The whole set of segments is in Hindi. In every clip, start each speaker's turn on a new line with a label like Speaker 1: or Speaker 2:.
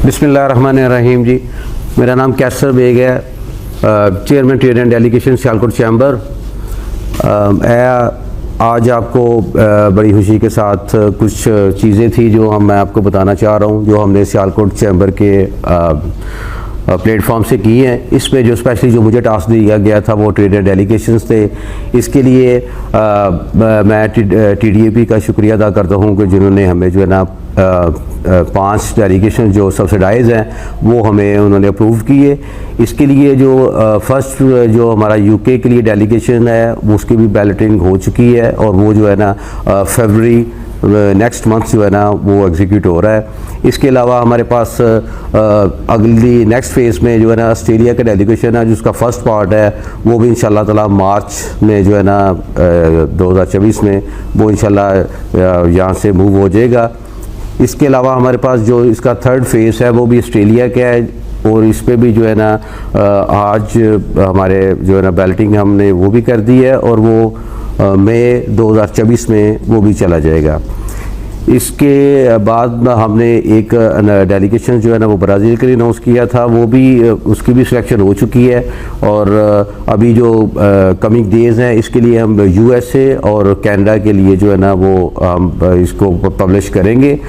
Speaker 1: बिस्मिल्लाहिर्रहमानिर्रहीम जी। मेरा नाम कैसर बेग है, chairman trade and delegation Sialkot chamber. आज आपको बड़ी खुशी के साथ कुछ चीज़ें थी जो मैं आपको बताना चाह रहा हूँ, जो हमने सियालकोट चैम्बर के प्लेटफॉर्म से की हैं। इसमें जो स्पेशली जो मुझे टास्क दिया गया था वो ट्रेड एंड डेलीगेशंस थे। इसके लिए मैं TDAP का शुक्रिया अदा करता हूँ कि जिन्होंने हमें जो है ना 5 डेलीगेशन जो सब्सिडाइज हैं वो हमें उन्होंने अप्रूव किए। इसके लिए जो फर्स्ट जो हमारा UK के लिए डेलीगेशन है उसकी भी बैलेटिंग हो चुकी है और वो जो है ना फरवरी नेक्स्ट मंथ जो है ना वो एग्जीक्यूट हो रहा है। इसके अलावा हमारे पास अगली नेक्स्ट फेज़ में जो है ना ऑस्ट्रेलिया का डेलीगेशन है, जिसका फर्स्ट पार्ट है वो भी इंशाल्लाह ताला मार्च में जो है ना 2024 में वो इंशाल्लाह यहाँ से मूव हो जाएगा। इसके अलावा हमारे पास जो इसका थर्ड फेज़ है वो भी ऑस्ट्रेलिया का है और इस पर भी जो है ना आज हमारे जो है ना बैलेटिंग हमने वो भी कर दी है और वो मई 2024 में वो भी चला जाएगा। इसके बाद हमने एक डेलीगेशन जो है ना वो ब्राज़ील के लिए अनाउंस किया था, वो भी उसकी भी सिलेक्शन हो चुकी है और अभी जो कमिंग डेज़ हैं इसके लिए हम USA और कनाडा के लिए जो है ना वो हम इसको पब्लिश करेंगे।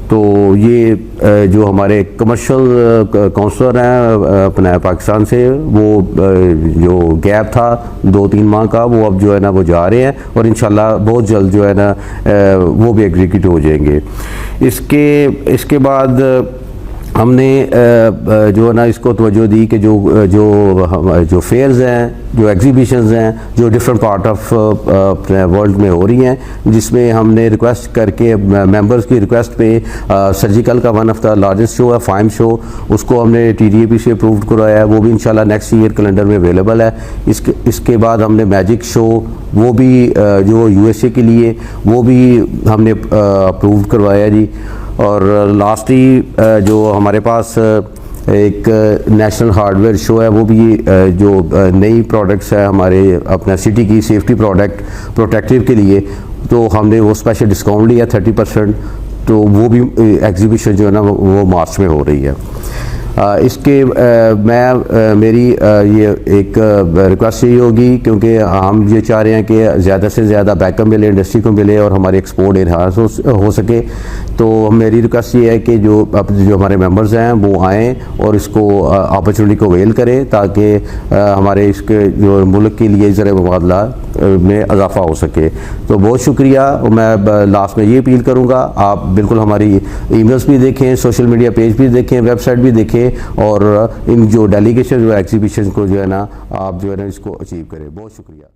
Speaker 1: तो ये जो हमारे कमर्शियल काउंसलर हैं अपने पाकिस्तान से, वो जो गैप था 2-3 माह का, वो अब जो है ना वो जा रहे हैं और इंशाल्लाह बहुत जल्द जो है ना वो भी एग्जीक्यूट हो जाएंगे। इसके बाद हमने जो है ना इसको तवज्जो दी कि जो फेयर्स हैं, जो एग्जीबिशंस हैं, जो डिफरेंट पार्ट ऑफ वर्ल्ड में हो रही हैं, जिसमें हमने रिक्वेस्ट करके मेंबर्स की रिक्वेस्ट पे सर्जिकल का one of the largest show है फाइम शो, उसको हमने TDAP से अप्रूव करवाया है। वो भी इंशाल्लाह नेक्स्ट ईयर कैलेंडर में अवेलेबल है। इसके बाद हमने मैजिक शो, वो भी जो USA के लिए वो भी हमने अप्रूव करवाया जी। और लास्टली जो हमारे पास एक नेशनल हार्डवेयर शो है, वो भी जो नई प्रोडक्ट्स है हमारे अपना सिटी की सेफ्टी प्रोडक्ट प्रोटेक्टिव के लिए, तो हमने वो स्पेशल डिस्काउंट लिया 30%। तो वो भी एग्जीबिशन जो है ना वो मार्च में हो रही है। मेरी ये एक रिक्वेस्ट यही होगी, क्योंकि हम ये चाह रहे हैं कि ज़्यादा से ज़्यादा बैकअप मिले, इंडस्ट्री को मिले और हमारे एक्सपोर्ट इन्हांस हो सके। तो मेरी रिक्वेस्ट ये है कि जो हमारे मेंबर्स हैं वो आएँ और इसको अपॉर्चुनिटी को अवेल करें, ताकि हमारे इसके जो मुल्क के लिए ज़रा मुबादला में इजाफा हो सके। तो बहुत शुक्रिया। मैं लास्ट में ये अपील करूँगा, आप बिल्कुल हमारी ईमेल्स भी देखें, सोशल मीडिया पेज भी देखें, वेबसाइट भी देखें और इन जो डेलीगेशन जो एग्जीबिशन को जो है ना आप जो है ना इसको अचीव करें। बहुत शुक्रिया।